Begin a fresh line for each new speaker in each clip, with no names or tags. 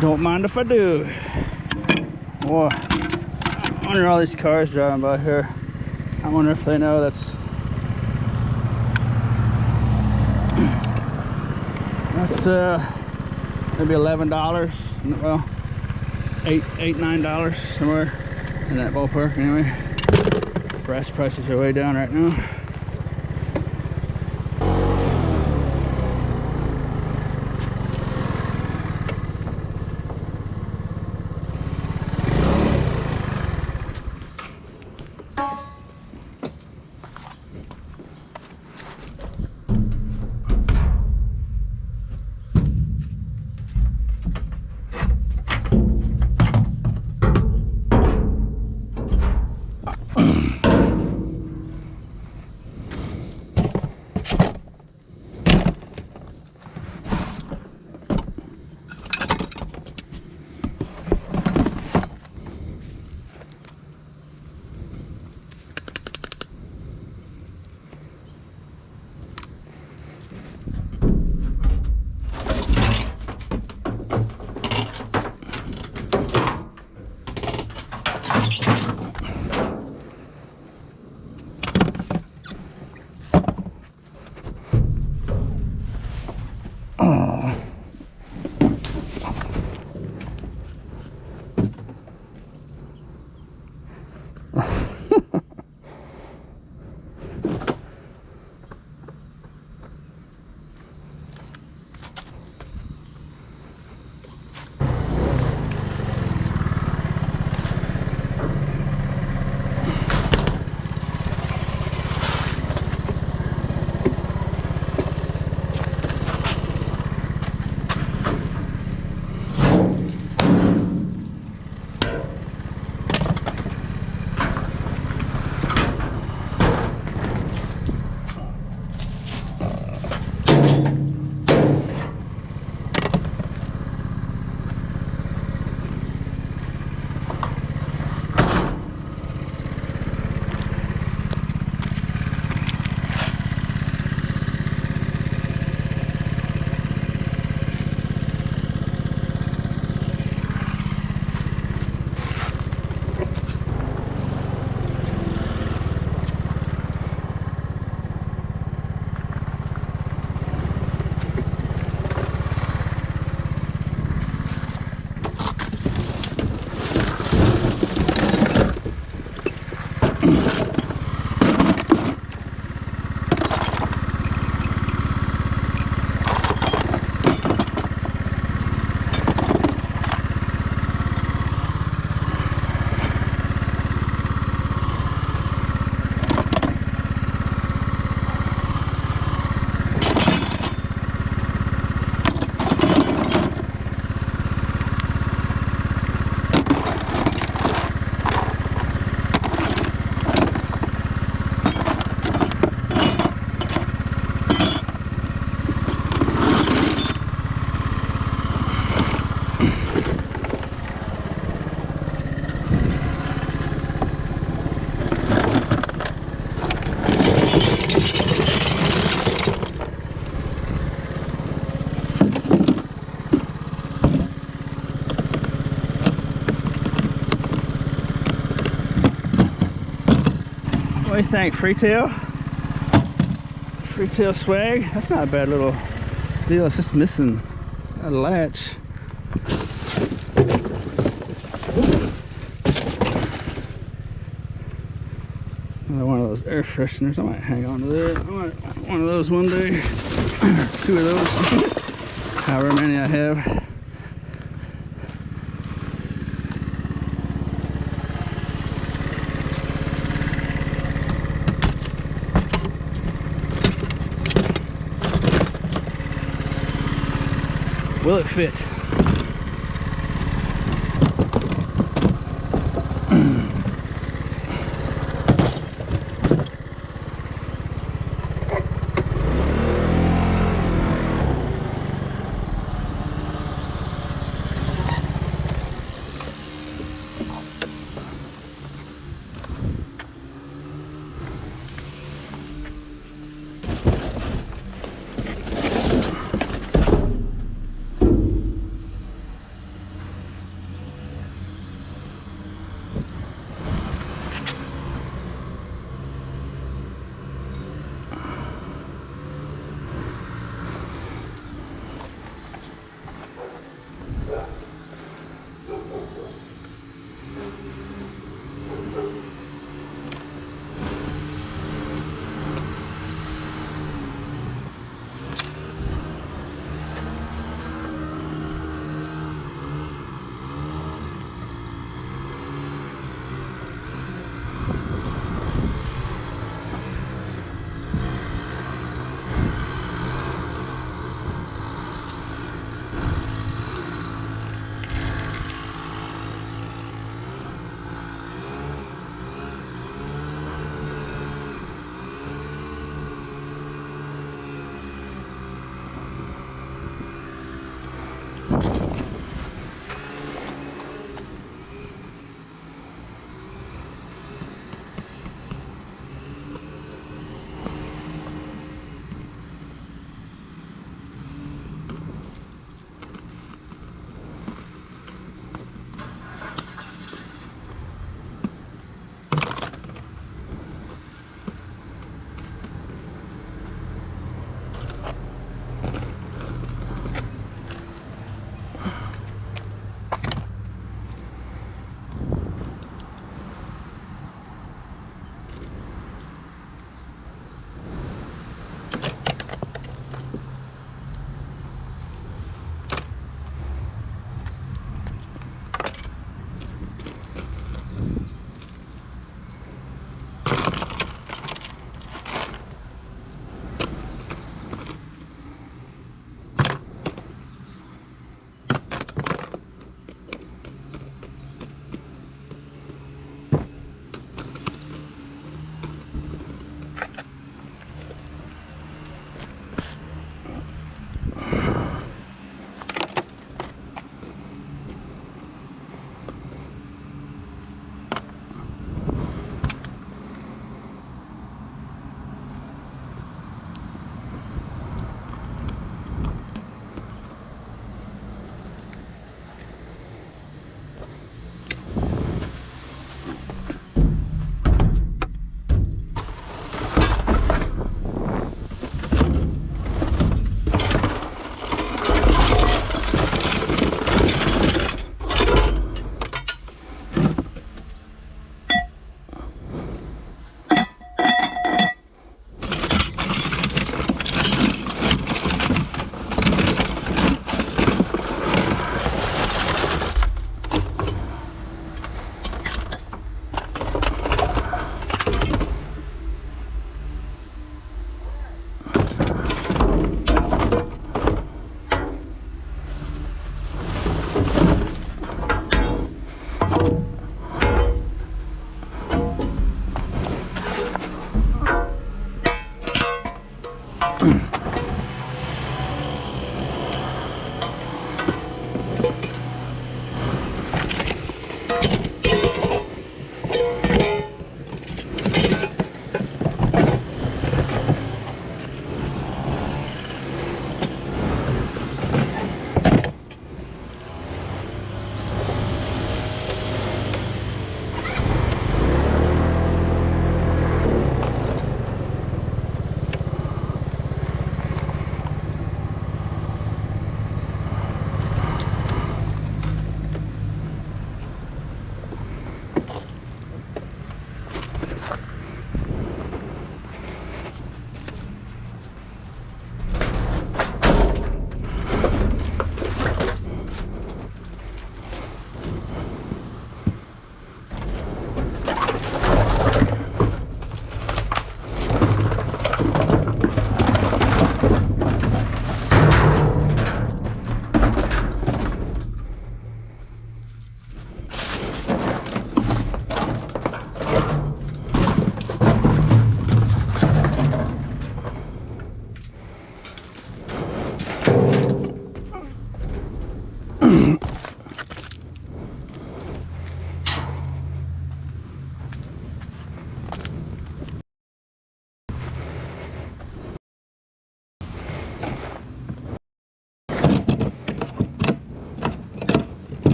Don't mind if I do. Boy, I wonder all these cars driving by here. I wonder if they know that's maybe $11. Well, $9 somewhere in that ballpark. Anyway, brass prices are way down right now. What do you think, Freetail? Freetail swag? That's not a bad little deal. It's just missing a latch. Another one of those air fresheners. I might hang on to that. I might want one of those one day. Two of those. However many I have. Will it fit?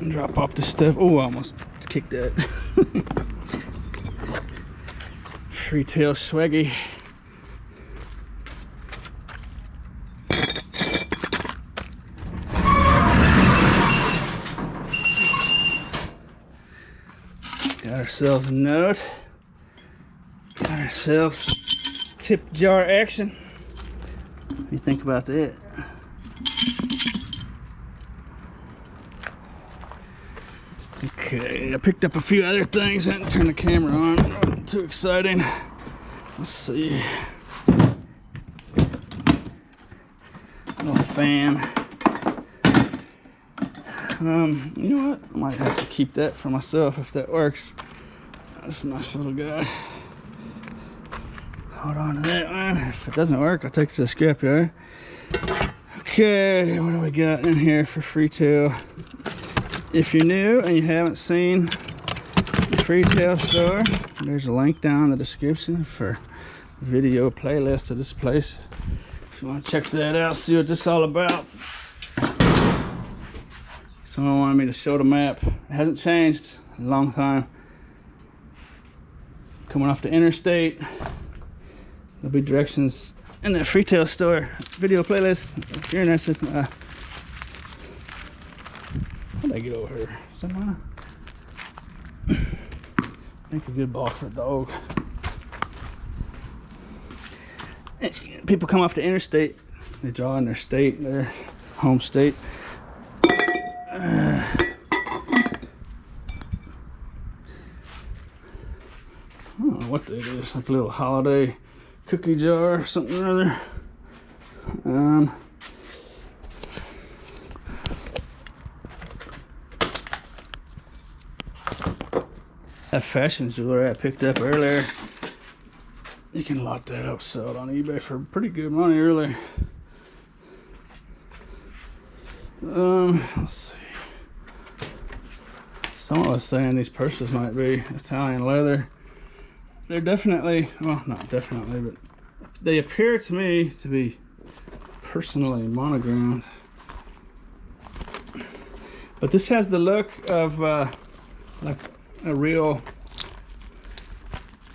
Drop off the stuff. Oh, I almost kicked that. Freetail Swaggy. Got ourselves a note. Got ourselves tip jar action. What do you think about that? Okay, I picked up a few other things. I didn't turn the camera on. Wasn't too exciting. Let's see. Little fan. You know what? I might have to keep that for myself if that works. That's a nice little guy. Hold on to that one. If it doesn't work, I'll take it to the scrapyard. Okay, what do we got in here for Freetail? If you're new and you haven't seen the Freetail store, there's a link down in the description for video playlist of this place. If you want to check that out, see what this is all about. Someone wanted me to show the map. It hasn't changed in a long time. Coming off the interstate, there'll be directions in the Freetail store video playlist. If you're interested, how'd I get over here? Somehow? Make a good ball for a dog. People come off the interstate, they draw in their state, their home state. I don't know what that is, like a little holiday cookie jar or something or other. That fashion jewelry I picked up earlier, you can lock that up, sell it on eBay for pretty good money earlier. Let's see. Someone was saying these purses might be Italian leather. They're definitely, well, not definitely, but they appear to me to be personally monogrammed. But this has the look of like a real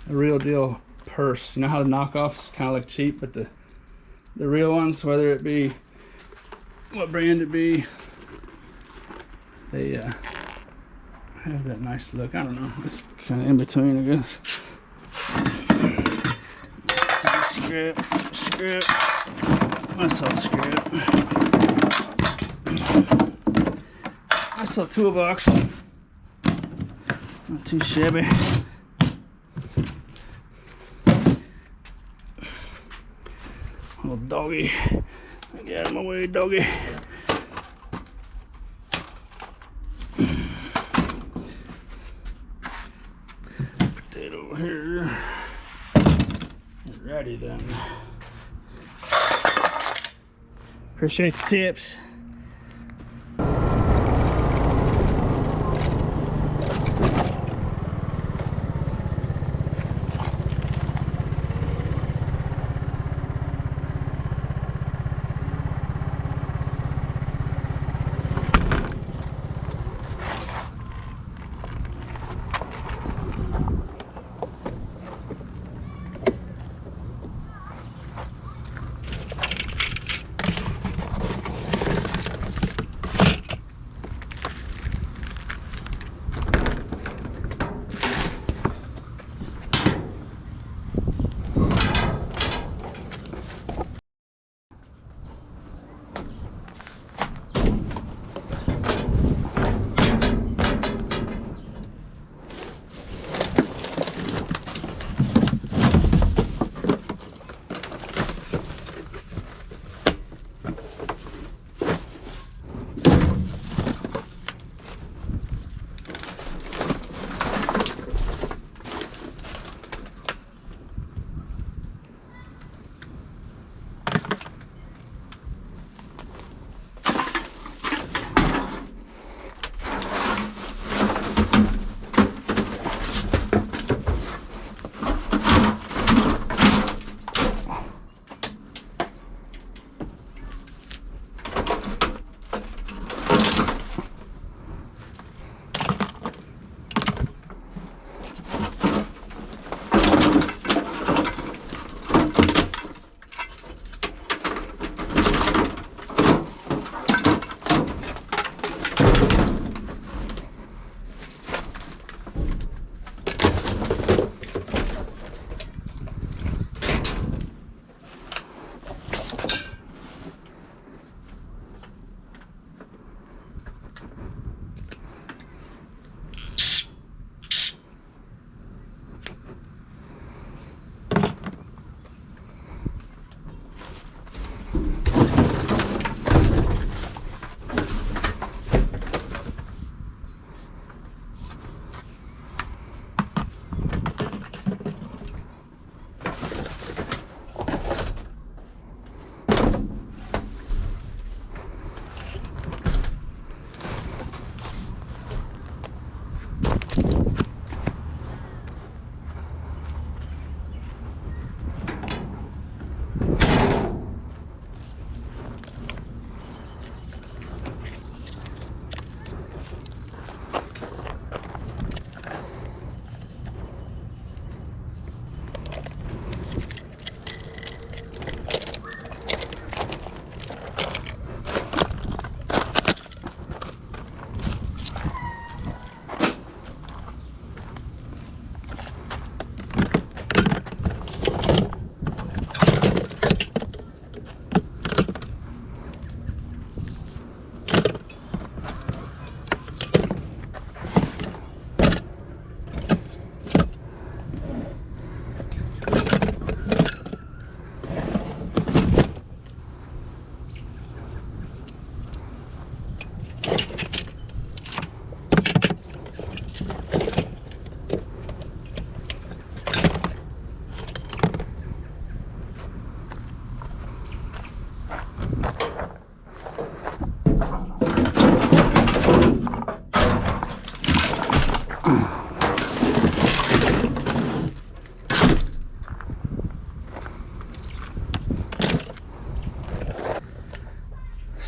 deal purse. You know how the knockoffs kind of look cheap, but the real ones, whether it be what brand it be, they have that nice look. I don't know, it's kind of in between, I guess. Scrap. That's all scrap. That's a toolbox. Not too shabby. Little doggy. Get out of my way, doggy. Put that over here. Alrighty then. Appreciate the tips.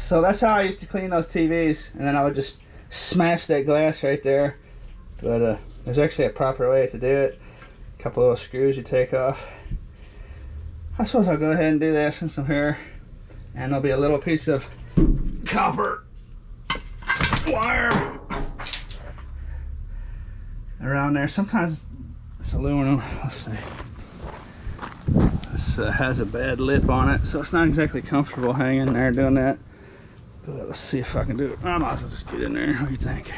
So that's how I used to clean those TVs, and then I would just smash that glass right there. But there's actually a proper way to do it. A couple little screws you take off. I suppose I'll go ahead and do that since I'm here. And there'll be a little piece of copper wire around there. Sometimes it's aluminum. Let's see. This has a bad lip on it, so it's not exactly comfortable hanging there doing that. But let's see if I can do it. I might as well just get in there. What do you think?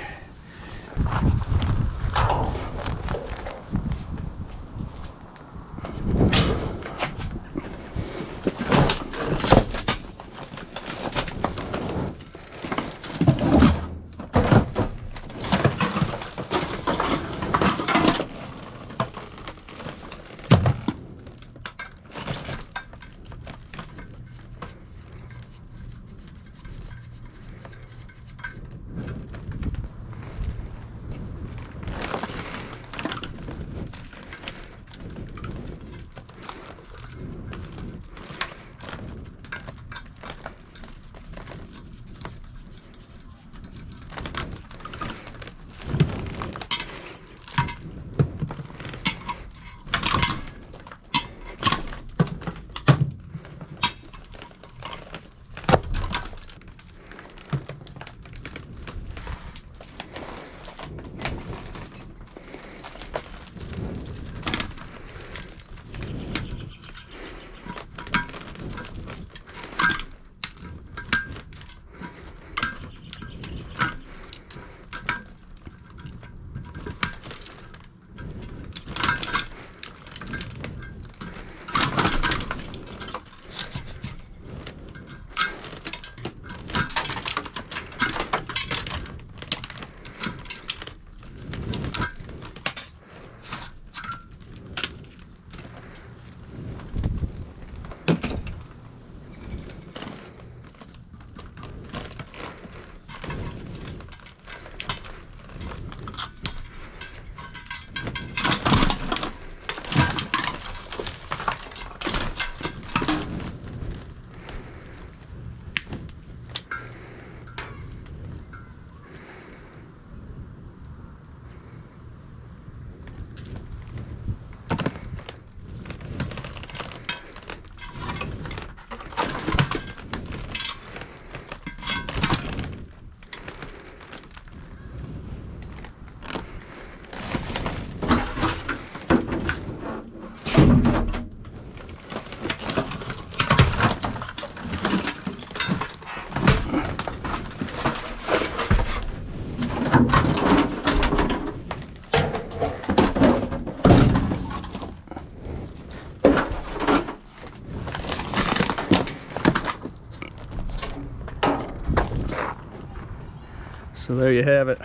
So there you have it.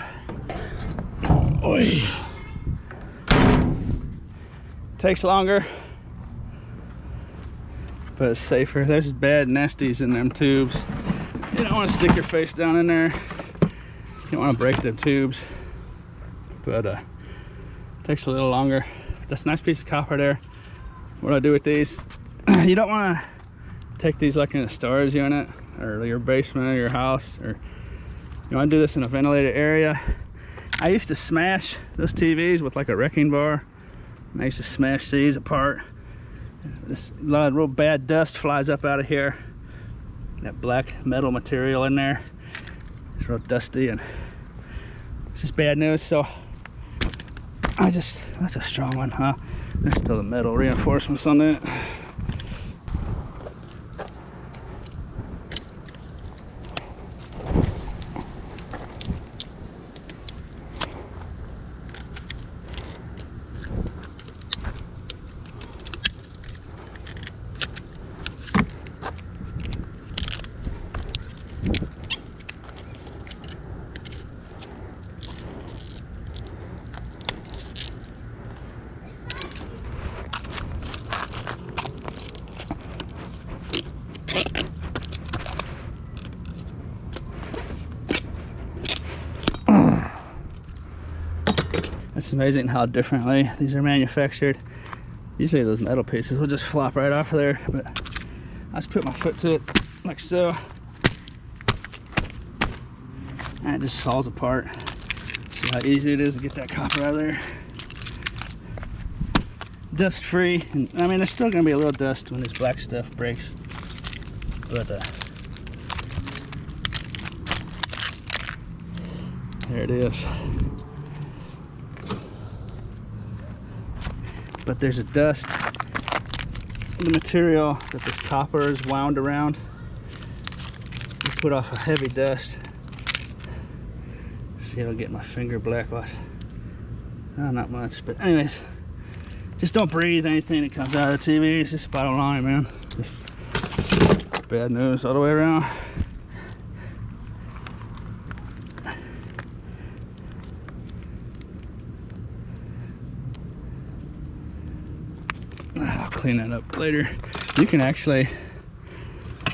Oy. Takes longer, but it's safer. There's bad nasties in them tubes. You don't want to stick your face down in there. You don't want to break them tubes. But takes a little longer. That's a nice piece of copper there. What I do with these, you don't want to take these like in a storage unit or your basement or your house, or you want to do this in a ventilated area. I used to smash those TVs with like a wrecking bar. I used to smash these apart. A lot of real bad dust flies up out of here. That black metal material in there. It's real dusty and it's just bad news. So that's a strong one, huh? There's still the metal reinforcements on that. It's amazing how differently these are manufactured. Usually those metal pieces will just flop right off of there, but I just put my foot to it like so. and it just falls apart. See how easy it is to get that copper out of there. Dust free, and I mean there's still gonna be a little dust when this black stuff breaks, but there it is. But there's a dust. The material that this copper is wound around, you put off a heavy dust. See, it'll get my finger black. What? Oh, not much, but anyways, just don't breathe anything that comes out of the TV. It's just bottom line, man. Just bad news all the way around. I'll clean that up later. You can actually, I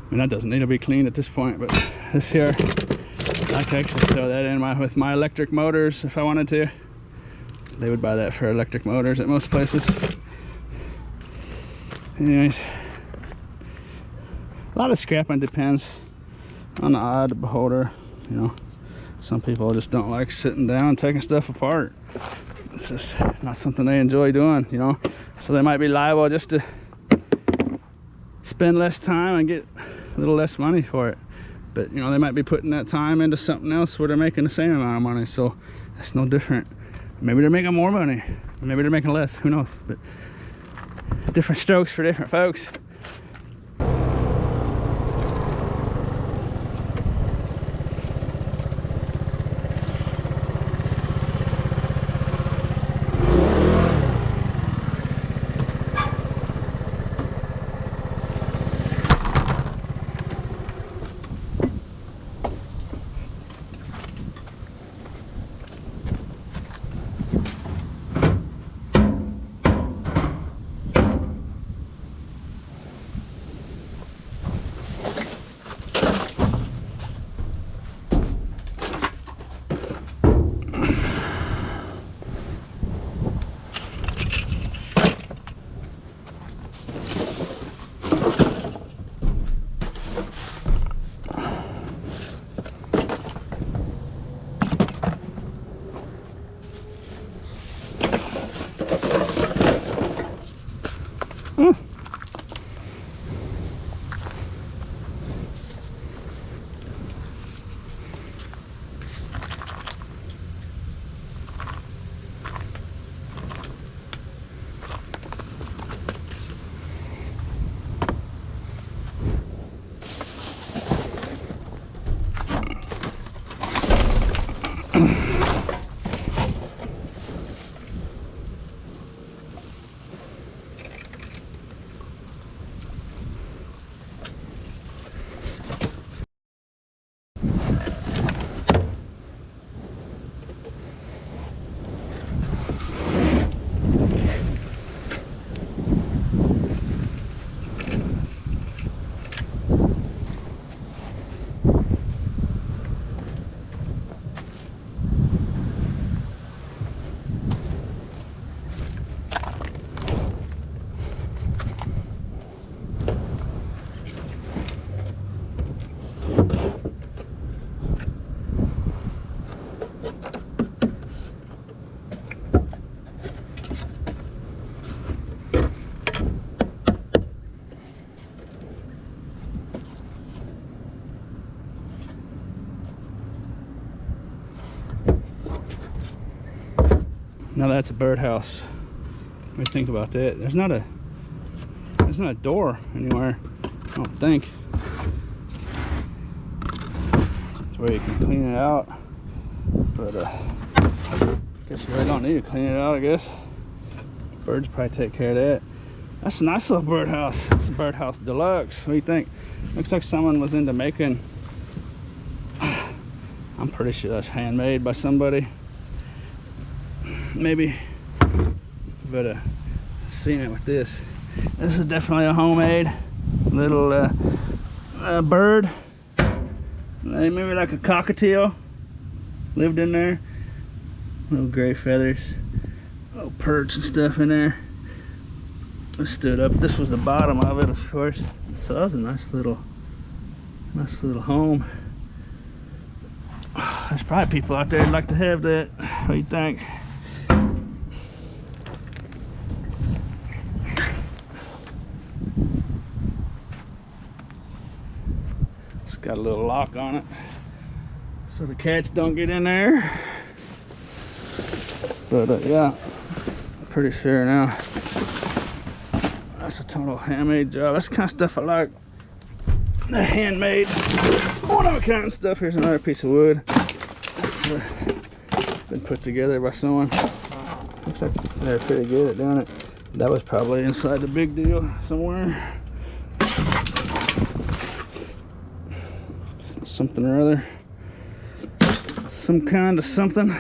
mean, that doesn't need to be cleaned at this point, but this here, I can actually throw that in with my electric motors if I wanted to. They would buy that for electric motors at most places. Anyways, a lot of scrapping depends on the eye of the beholder. You know, some people just don't like sitting down and taking stuff apart. It's just not something they enjoy doing, you know. So they might be liable just to spend less time and get a little less money for it. But you know, they might be putting that time into something else where they're making the same amount of money. So it's no different. Maybe they're making more money, maybe they're making less, who knows. But different strokes for different folks. Now that's a birdhouse. What do you think about that? There's not a door anywhere, I don't think. That's where you can clean it out. But I guess you really don't need to clean it out, I guess. Birds probably take care of that. That's a nice little birdhouse. It's a birdhouse deluxe. What do you think? Looks like someone was into making, I'm pretty sure that's handmade by somebody. Maybe, but seen it with this. This is definitely a homemade little bird. Maybe like a cockatiel lived in there. Little gray feathers, little perch and stuff in there. It stood up. This was the bottom of it, of course. So that was a nice little home. There's probably people out there that'd like to have that. What do you think? It's got a little lock on it so the cats don't get in there. But yeah, I'm pretty sure now. That's a total handmade job. That's the kind of stuff I like. The handmade, one-of-a-kind stuff. Here's another piece of wood. It's been put together by someone. Looks like they're pretty good at doing it. That was probably inside the big deal somewhere. Something or other. Some kind of something.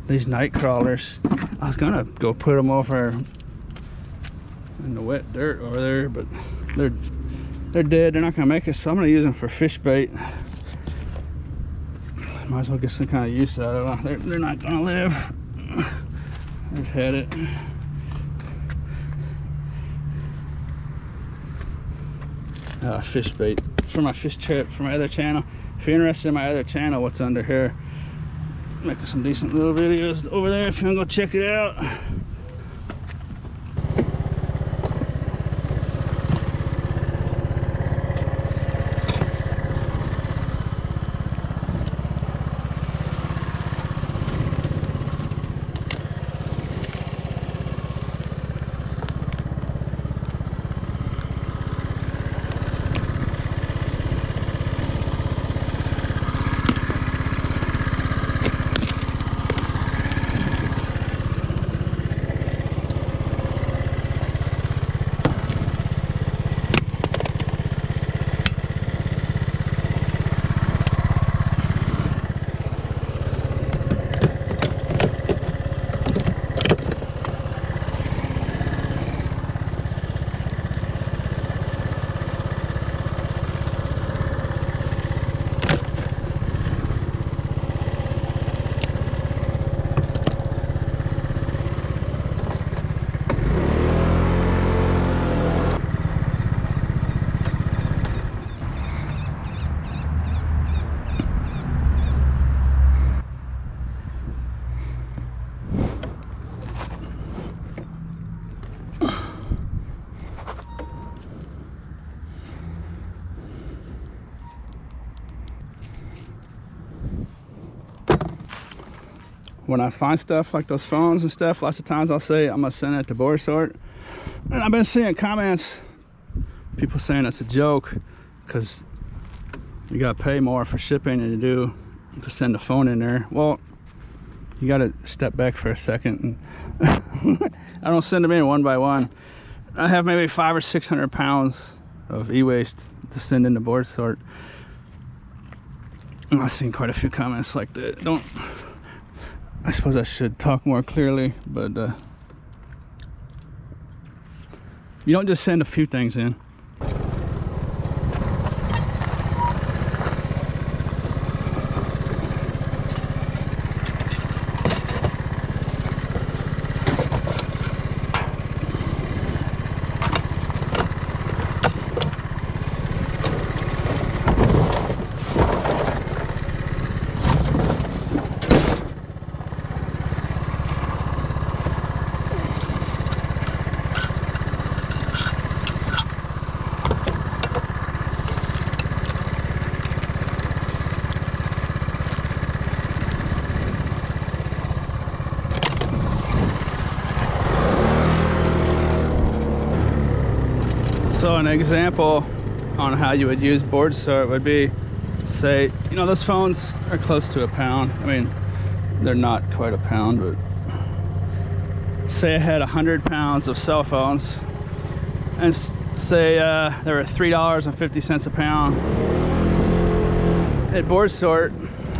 These night crawlers, I was gonna go put them over in the wet dirt over there, but they're dead. They're not gonna make it, so I'm gonna use them for fish bait. Might as well get some kind of use out of them. They're not gonna live. I've had it. Fish bait for my fish trip for my other channel. If you're interested in my other channel, what's under here, making some decent little videos over there if you want to go check it out. When I find stuff like those phones and stuff, lots of times I'll say I'm gonna send it to Board Sort. And I've been seeing comments, people saying it's a joke because you gotta pay more for shipping than you do to send a phone in there. Well, you gotta step back for a second. And I don't send them in one by one. I have maybe 500 or 600 pounds of e-waste to send into Board Sort. And I've seen quite a few comments like that. I suppose I should talk more clearly, but you don't just send a few things in. So an example on how you would use Board Sort would be, say, you know, those phones are close to a pound. I mean, they're not quite a pound, but say I had 100 pounds of cell phones, and say they were $3.50 a pound at Board Sort.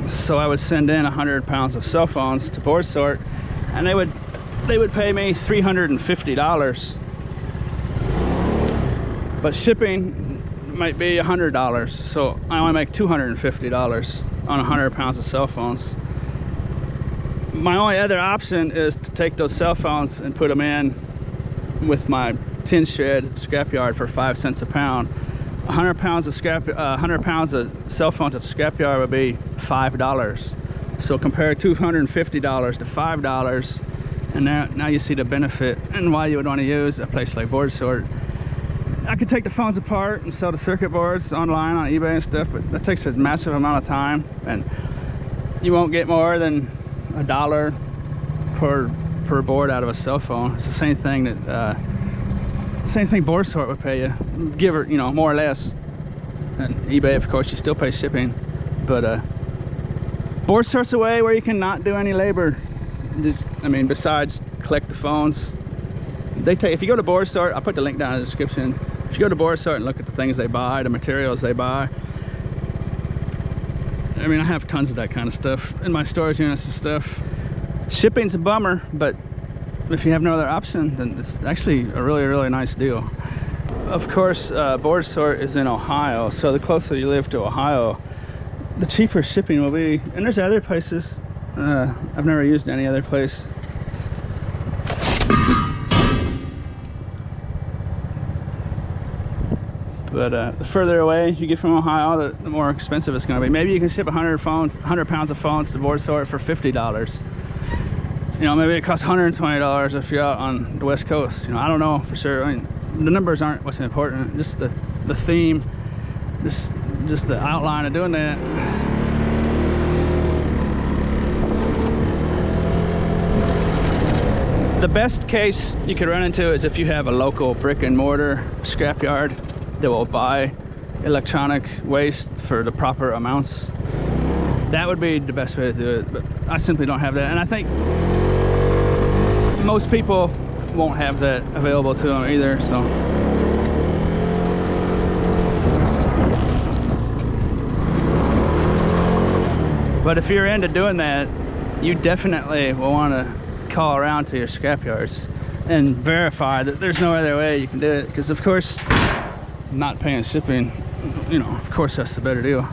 So I would send in 100 pounds of cell phones to Board Sort, and they would pay me $350. But shipping might be $100, so I only make $250 on 100 pounds of cell phones. My only other option is to take those cell phones and put them in with my tin shed scrapyard for 5 cents a pound. 100 pounds of cell phones at the scrapyard would be $5. So compare $250 to $5, and now you see the benefit and why you would want to use a place like BoardSort. I could take the phones apart and sell the circuit boards online on eBay and stuff, but that takes a massive amount of time, and you won't get more than $1 per board out of a cell phone. It's the same thing that same thing BoardSort would pay you, give her, you know, more or less. And eBay, of course, you still pay shipping, but BoardSort's a way where you can not do any labor. I mean, besides collect the phones. They take, if you go to BoardSort, I'll put the link down in the description. If you go to BoardSort and look at the things they buy, the materials they buy, I mean, I have tons of that kind of stuff in my storage units and stuff. Shipping's a bummer, but if you have no other option, then it's actually a really nice deal. Of course, BoardSort is in Ohio, so the closer you live to Ohio, the cheaper shipping will be. And there's other places. I've never used any other place. But the further away you get from Ohio, the more expensive it's going to be. Maybe you can ship 100 pounds of phones to BoardSort for $50. You know, maybe it costs $120 if you're out on the West Coast. You know, I don't know for sure. I mean, the numbers aren't what's important. Just the theme, just the outline of doing that. The best case you could run into is if you have a local brick and mortar scrapyard that will buy electronic waste for the proper amounts. That would be the best way to do it, but I simply don't have that, and I think most people won't have that available to them either. So but if you're into doing that, you definitely will want to call around to your scrapyards and verify that there's no other way you can do it, because of course not paying shipping, you know, of course that's the better deal.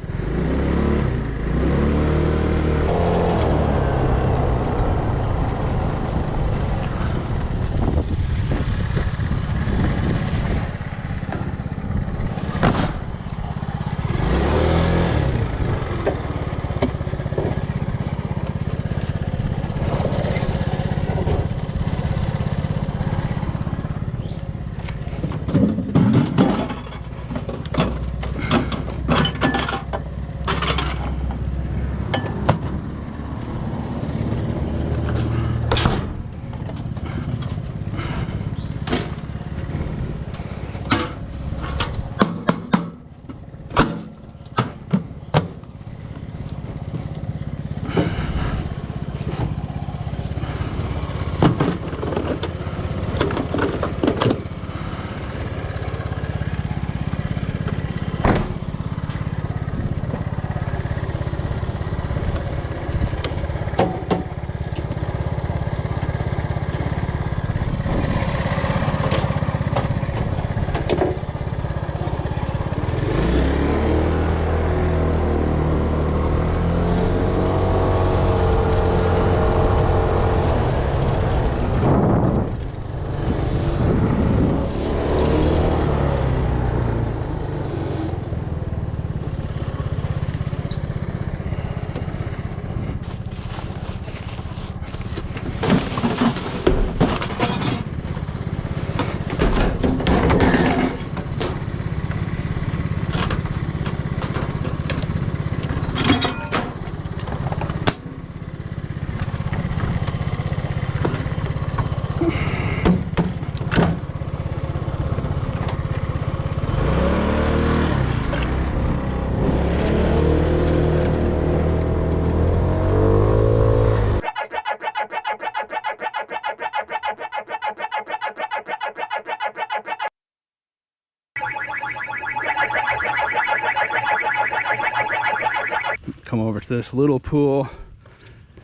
Come over to this little pool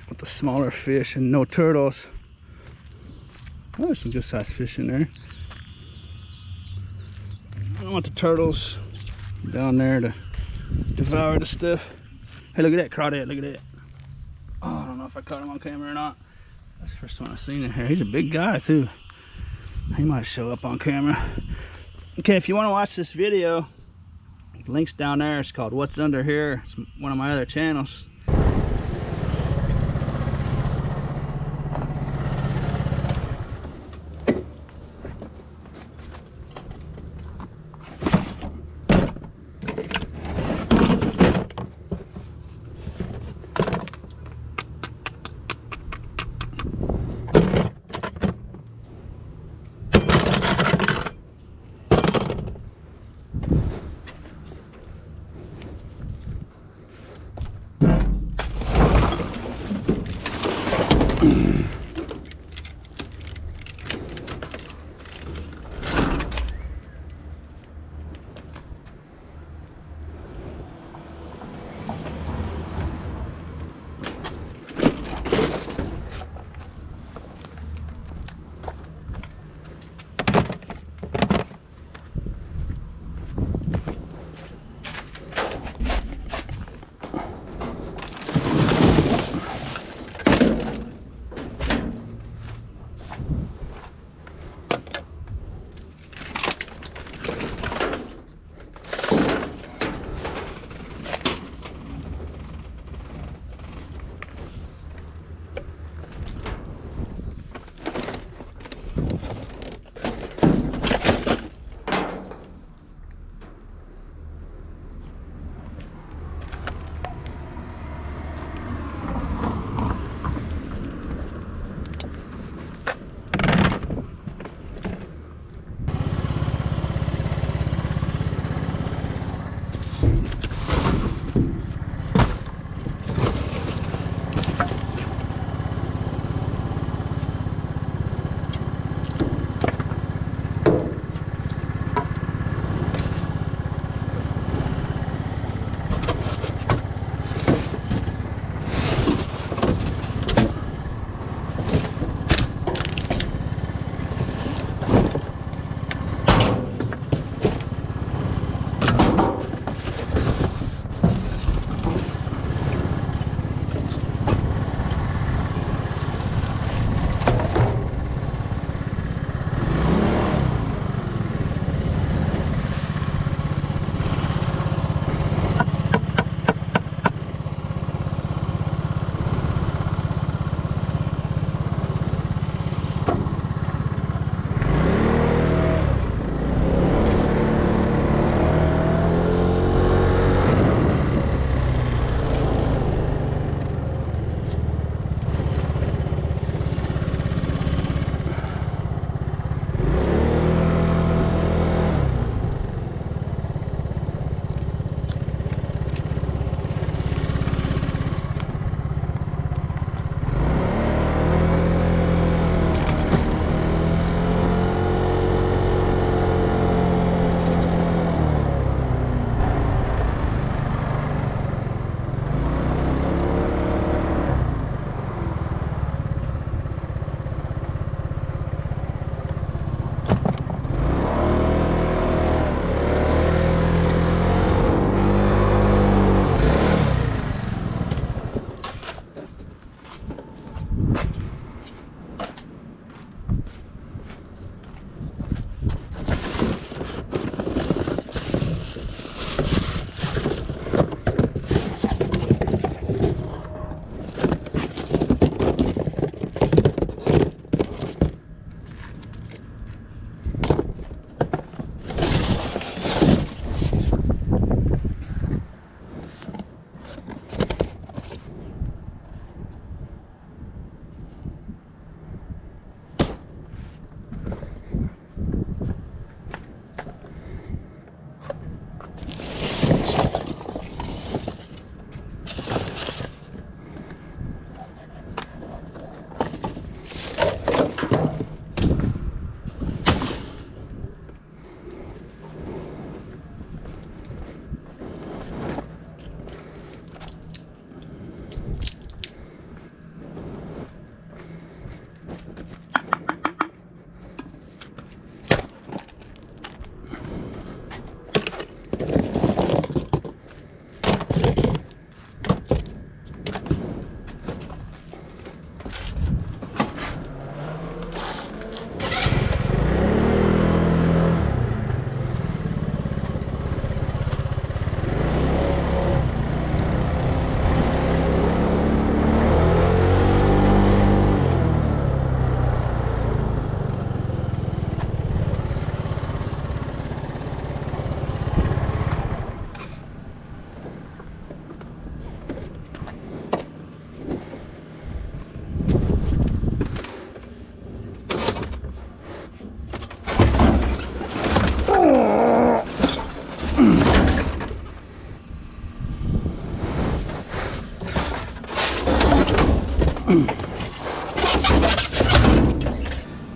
with the smaller fish and no turtles. Oh, there's some good sized fish in there. I don't want the turtles down there to devour the stuff. Hey, look at that crawdad, look at that. Oh, I don't know if I caught him on camera or not. That's the first one I've seen in here. He's a big guy too. He might show up on camera. Okay, if you want to watch this video, the link's down there. It's called What's Under Here. It's one of my other channels.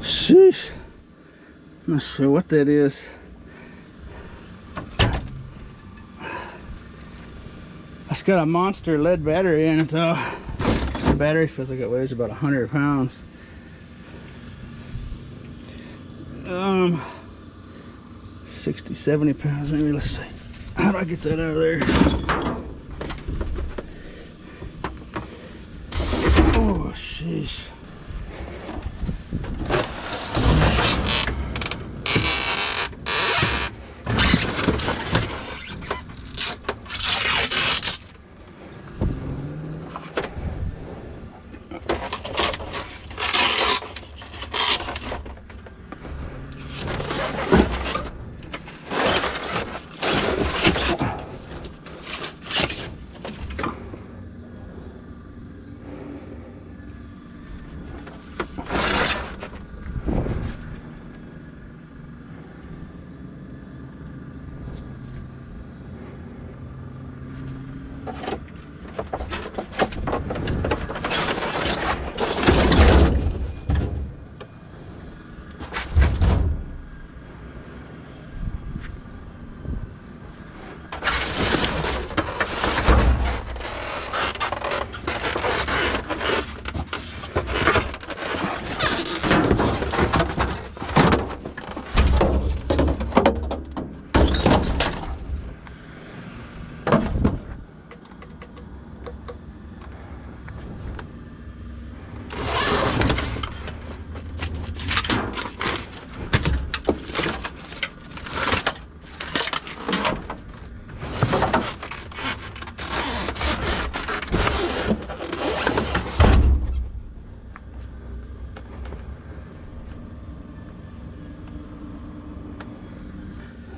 Sheesh. I'm not sure what that is. It's got a monster lead battery in it though. The battery feels like it weighs about 100 pounds. 60, 70 pounds maybe. Let's see. How do I get that out of there? Oh, sheesh.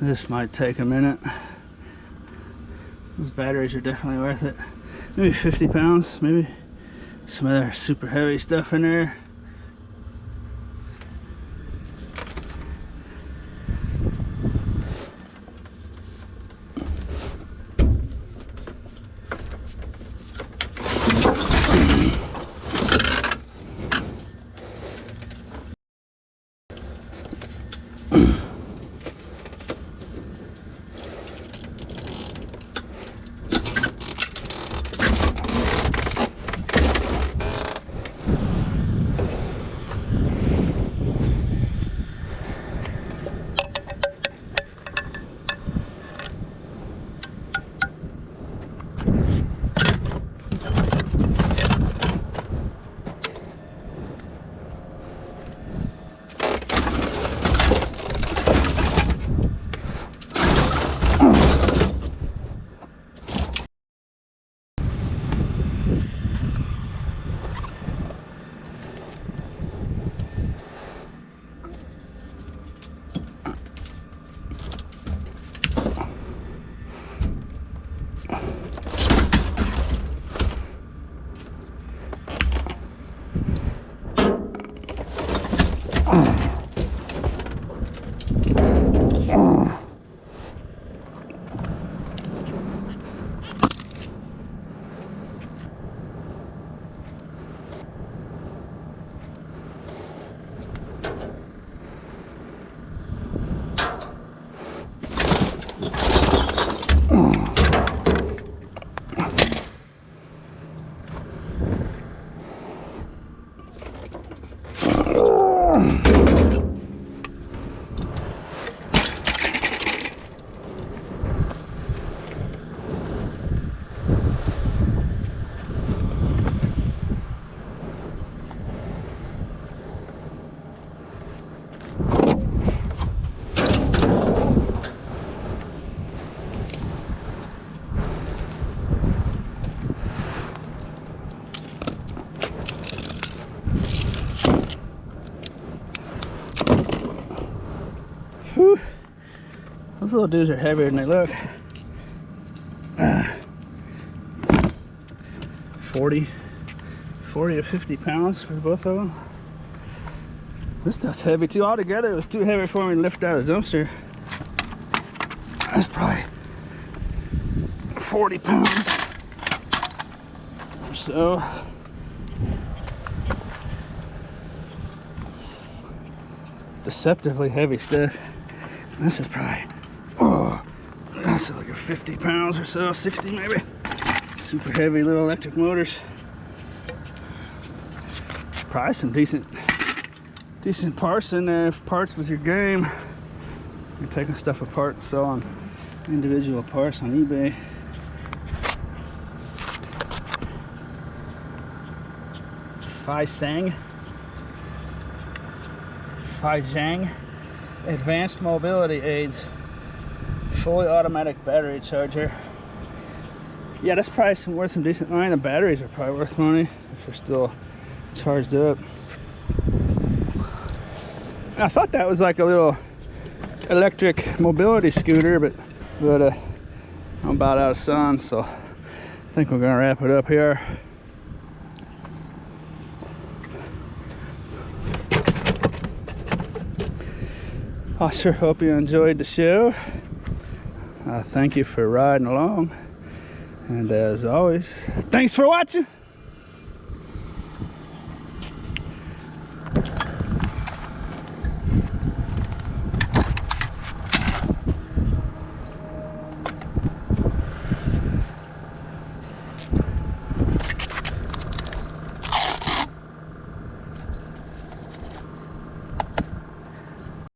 This might take a minute. Those batteries are definitely worth it. Maybe 50 pounds, maybe. Some other super heavy stuff in there. Whew. Those little dudes are heavier than they look. 40 to 50 pounds for both of them. This stuff's heavy too. Altogether, it was too heavy for me to lift out of the dumpster. That's probably 40 pounds or so. deceptively heavy stuff. This is probably, oh, that's like a 50 pounds or so, 60 maybe. Super heavy little electric motors. Probably some decent parts in there if parts was your game. You're taking stuff apart, selling individual parts on eBay. Faizhang Advanced Mobility Aids, fully automatic battery charger. Yeah, that's probably worth some decent money. The batteries are probably worth money if they're still charged up. I thought that was like a little electric mobility scooter, but I'm about out of sun, so I think we're gonna wrap it up here. I sure hope you enjoyed the show. Thank you for riding along, and as always, thanks for watching.